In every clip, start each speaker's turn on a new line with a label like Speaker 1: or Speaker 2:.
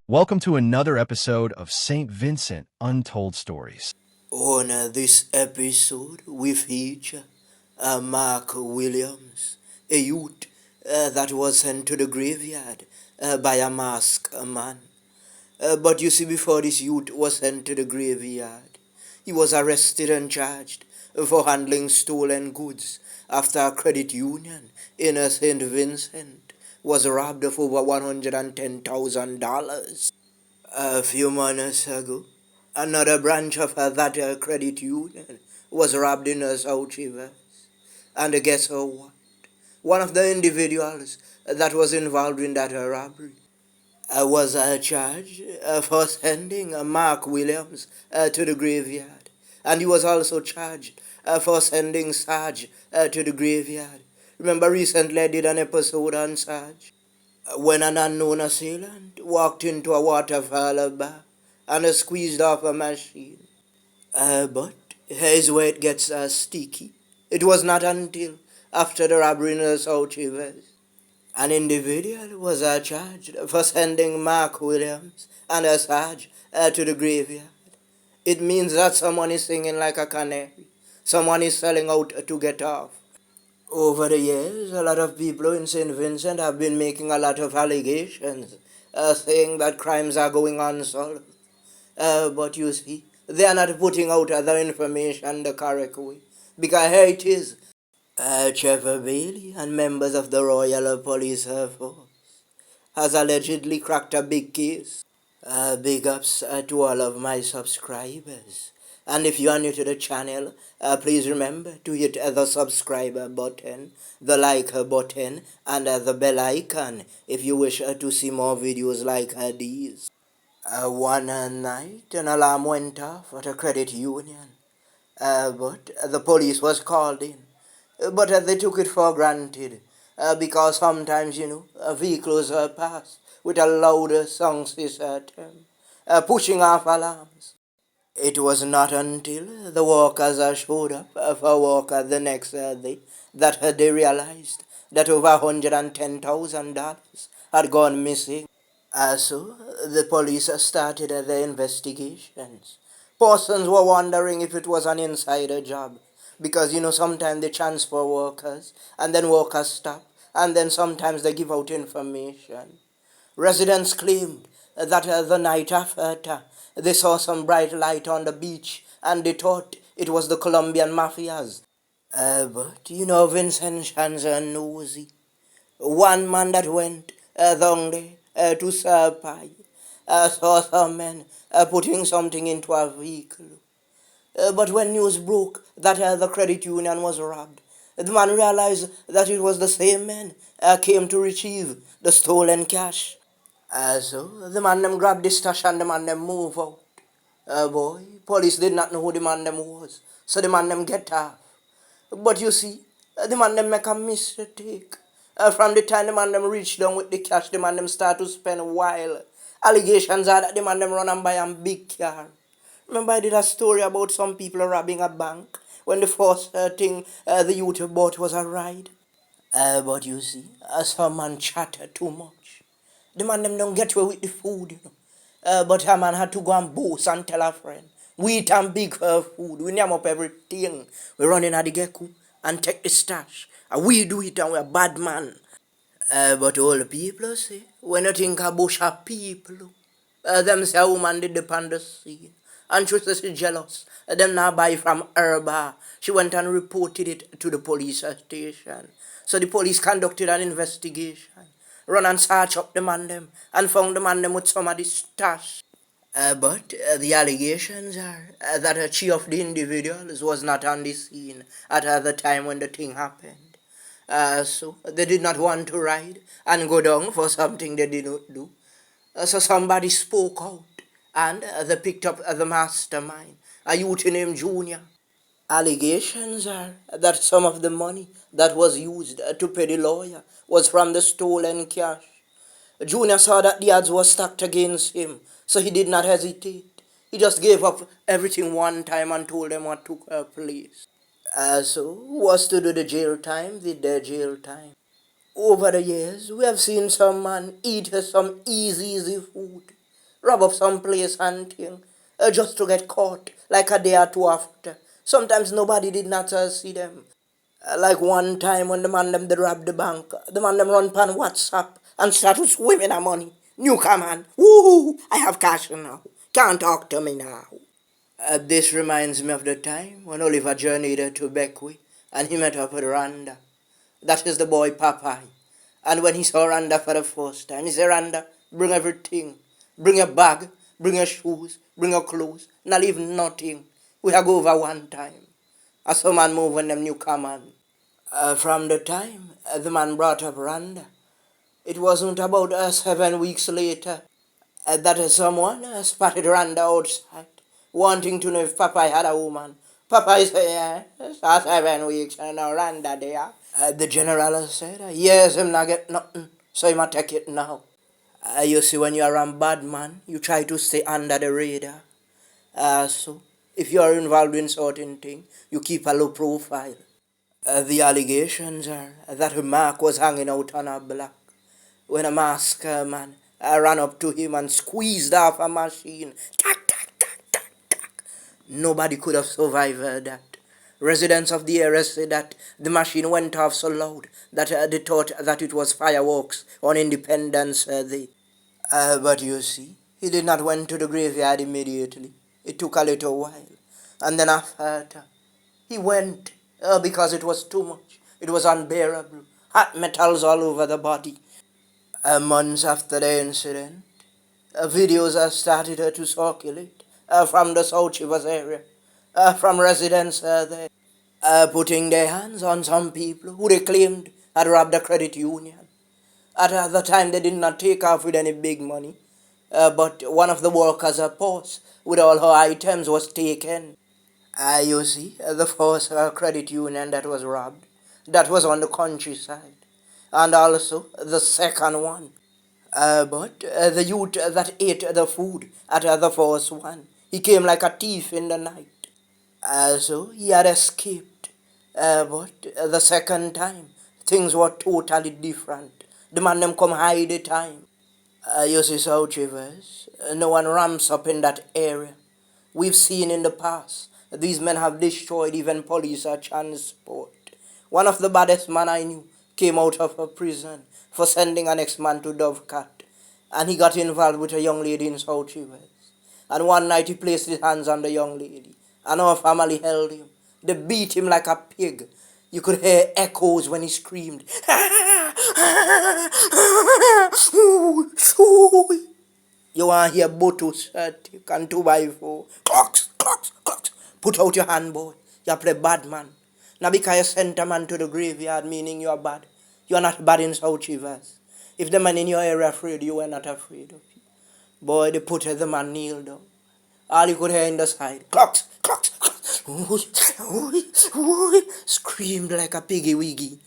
Speaker 1: Welcome to another episode of St Vincent Untold Stories.
Speaker 2: On this episode, we feature Mark Williams, a youth that was sent to the graveyard by a masked man. But you see, before this youth was sent to the graveyard, he was arrested and charged for handling stolen goods after a credit union in St Vincent was robbed of over $110,000. A few months ago, another branch of that credit union was robbed in South Rivers. And guess what? One of the individuals that was involved in that robbery was charged for sending Mark Williams to the graveyard. And he was also charged for sending Sarge to the graveyard. Remember, recently I did an episode on Sarge when an unknown assailant walked into a waterfall bar and squeezed off a machine. But here's where it gets sticky. It was not until after the robbery in South Rivers an individual was charged for sending Mark Williams and a Sarge to the graveyard. It means that someone is singing like a canary. Someone is selling out to get off. Over the years, a lot of people in St. Vincent have been making a lot of allegations, saying that crimes are going unsolved. But you see, they are not putting out other information the correct way. Because here it is. Trevor Bailey and members of the Royal Police Force has allegedly cracked a big case. Big ups to all of my subscribers. And if you are new to the channel, please remember to hit the subscriber button, the like button, and the bell icon if you wish to see more videos like these. One night, an alarm went off at a credit union, but the police was called in. But they took it for granted because sometimes, vehicles pass with a louder song system, pushing off alarms. It was not until the workers showed up for work the next day that they realized that over $110,000 had gone missing. So the police started their investigations. Persons were wondering if it was an insider job because sometimes they transfer workers and then workers stop and then sometimes they give out information. Residents claimed that the night after they saw some bright light on the beach and they thought it was the Colombian mafias. But Vincentians are nosy. One man that went down there to Serpai saw some men putting something into a vehicle. But when news broke that the credit union was robbed, the man realized that it was the same men came to retrieve the stolen cash. So the man them grabbed the stash and the man them move out. Boy, police did not know who the man them was, so the man them get off. But you see, the man them make a mistake. From the time the man them reach down with the cash, the man them start to spend while. Allegations are that the man them run and buy a big car. Remember I did a story about some people robbing a bank when the first thing the youth bought was a ride. But you see, some man chatter too much. The man them don't get away with the food. But a man had to go and boast and tell a friend. We eat and big food. We name up everything. We run in at the gecko and take the stash. And we do it and we're bad man. But all the people say, when you think about a people, them say a woman did depend the scene. And she says she jealous. Them now buy from her bar. She went and reported it to the police station. So the police conducted an investigation. Run and search up the man them and found the man them with some of the stash. But the allegations are that a chief of the individuals was not on the scene at the time when the thing happened. So they did not want to ride and go down for something they did not do. So somebody spoke out and they picked up the mastermind, a youth named Junior. Allegations are that some of the money that was used to pay the lawyer was from the stolen cash. Junior saw that the odds were stacked against him, so he did not hesitate. He just gave up everything one time and told them what took place. So, who was to do the jail time did their jail time. Over the years, we have seen some man eat some easy food. rob up some place and thing, just to get caught like a day or two after. Sometimes nobody did not see them. Like one time when the man them they robbed the bank, the man them run pan WhatsApp and start swimming of money. New command, woohoo! I have cash now. Can't talk to me now. This reminds me of the time when Oliver journeyed to Beckwith and he met up with Randa. That is the boy Popeye. And when he saw Randa for the first time, he said, Randa, bring everything. Bring your bag, bring your shoes, bring your clothes, not leave nothing. We have go over one time. As some man move when them new command. From the time the man brought up Randa, it wasn't about 7 weeks later that someone spotted Randa outside, wanting to know if Popeye had a woman. Popeye said, yes, 7 weeks and now Randa there. The general said, yes, him not get nothing, so he might take it now. You see, when you're a bad man, you try to stay under the radar. So, if you are involved in certain things, you keep a low profile. The allegations are that Mark was hanging out on a block when a masked man ran up to him and squeezed off a machine. Tack, tack, tack, tack, tack. Nobody could have survived that. Residents of the area say that the machine went off so loud that they thought that it was fireworks on Independence Day. But you see, he did not went to the graveyard immediately. It took a little while. And then after he went because it was too much. It was unbearable. Hot metals all over the body. Months after the incident, videos started to circulate from the South Rivers area, from residents there, putting their hands on some people who they claimed had robbed the credit union. At the time, they did not take off with any big money, but one of the workers' purse with all her items was taken. You see, the first credit union that was robbed, that was on the countryside, and also the second one. But the youth that ate the food at the first one, he came like a thief in the night. So he had escaped. But the second time, things were totally different. The man them come hide the time. You see, South Rivers, no one ramps up in that area. We've seen in the past, these men have destroyed even police or transport. One of the baddest men I knew came out of a prison for sending an ex-man to Dovecat, and he got involved with a young lady in South Rivers. And one night he placed his hands on the young lady, and our family held him. They beat him like a pig. You could hear echoes when he screamed. You want to hear Botus, you can 2x4. Clocks, clocks, clocks. Put out your hand, boy. You play bad man. Now because you sent a man to the graveyard, meaning you are bad. You are not bad in South Rivers. If the man in your area afraid, you were not afraid of you. Boy, they put the man kneel down. All you could hear in the side. Clocks, clocks, clocks. Screamed like a piggy wiggy.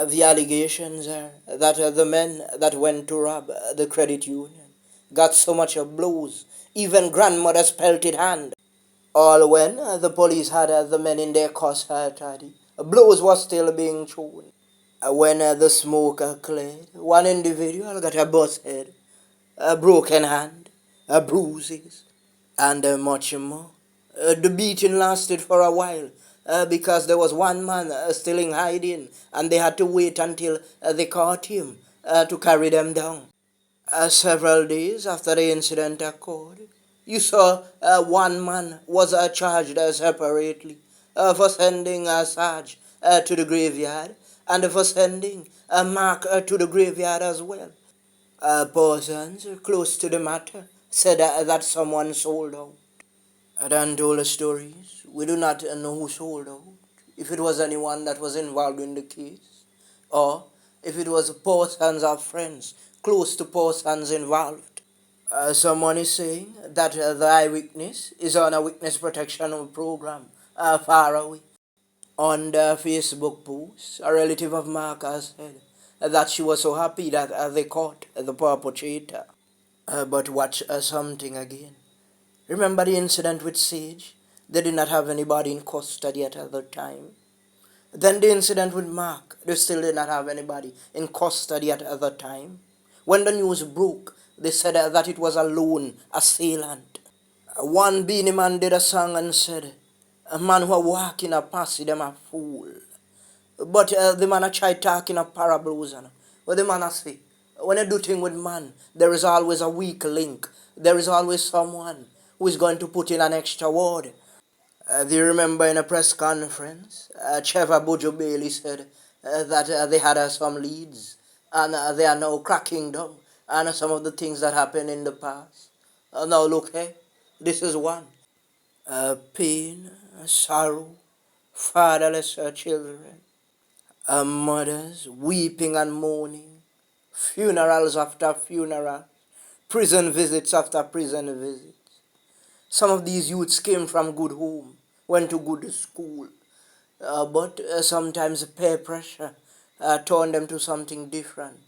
Speaker 2: The allegations are that the men that went to rob the credit union got so much of blows, even grandmother's pelted hand. All when the police had the men in their custody, blows were still being thrown. When the smoke cleared, one individual got a bust head, a broken hand, bruises, and much more. The beating lasted for a while because there was one man still in hiding, and they had to wait until they caught him to carry them down. Several days after the incident occurred, you saw one man was charged separately for sending Sarge to the graveyard and for sending Mark to the graveyard as well. Persons close to the matter said that someone sold out. At Untold Stories, we do not know who sold out, if it was anyone that was involved in the case, or if it was persons or friends close to persons involved. Someone is saying that the eyewitness is on a witness protection program far away. On the Facebook post, a relative of Mark has said that she was so happy that they caught the perpetrator. But watch something again. Remember the incident with Sage? They did not have anybody in custody at the time. Then the incident with Mark, they still did not have anybody in custody at the time. When the news broke They said that it was a lone assailant. One beanie man did a song and said, a man who walk in a passy, them a fool. But the man a try talking a parables. But the man a say, when you do thing with man, there is always a weak link. There is always someone who is going to put in an extra word. Do you remember in a press conference, Trevor Bojo Bailey said that they had some leads and they are now cracking down on some of the things that happened in the past. Now look, hey, this is one. Pain, sorrow, fatherless children, mothers weeping and mourning, funerals after funeral, prison visits after prison visits. Some of these youths came from good home, went to good school, but sometimes peer pressure turned them to something different.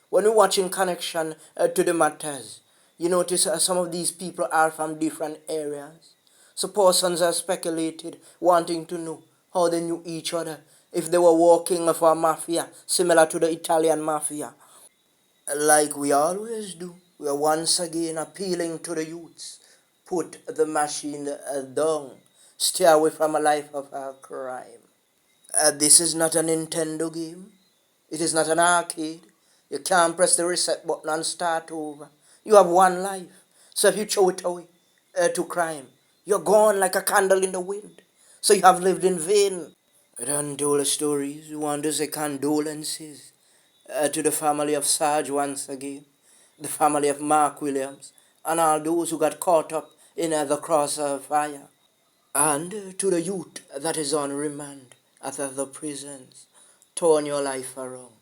Speaker 2: When you're watching connection to the matters, you notice some of these people are from different areas. So persons are speculated, wanting to know how they knew each other, if they were working for a mafia, similar to the Italian mafia. Like we always do, we are once again appealing to the youths. Put the machine down. Stay away from a life of crime. This is not a Nintendo game. It is not an arcade. You can't press the reset button and start over. You have one life. So if you throw it away to crime, you're gone like a candle in the wind. So you have lived in vain. With Untold stories, we want to say condolences to the family of Sarge once again, the family of Mark Williams, and all those who got caught up in the crossfire, and to the youth that is on remand at the prisons. Turn your life around.